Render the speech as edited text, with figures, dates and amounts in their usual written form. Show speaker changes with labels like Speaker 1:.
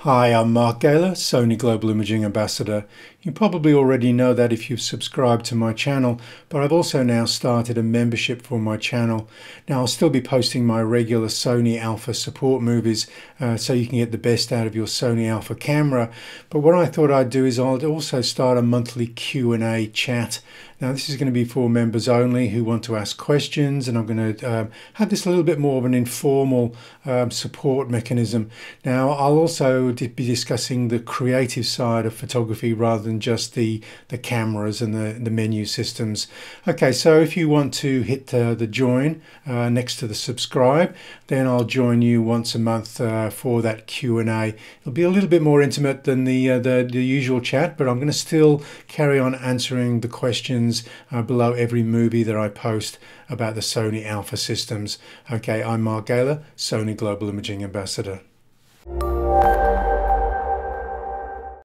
Speaker 1: Hi, I'm Mark Gaylor, Sony Global Imaging Ambassador. You probably already know that if you've subscribed to my channel, but I've also now started a membership for my channel. Now I'll still be posting my regular Sony Alpha support movies so you can get the best out of your Sony Alpha camera. But what I thought I'd do is I'll also start a monthly Q&A chat. Now this is going to be for members only who want to ask questions, and I'm going to have this a little bit more of an informal support mechanism. Now I'll also be discussing the creative side of photography rather than just the cameras and the menu systems. Okay, so if you want to hit the join next to the subscribe, then I'll join you once a month for that Q&A. It'll be a little bit more intimate than the usual chat, but I'm going to still carry on answering the questions below every movie that I post about the Sony Alpha systems. Okay, I'm Mark Gaylor, Sony Global Imaging Ambassador.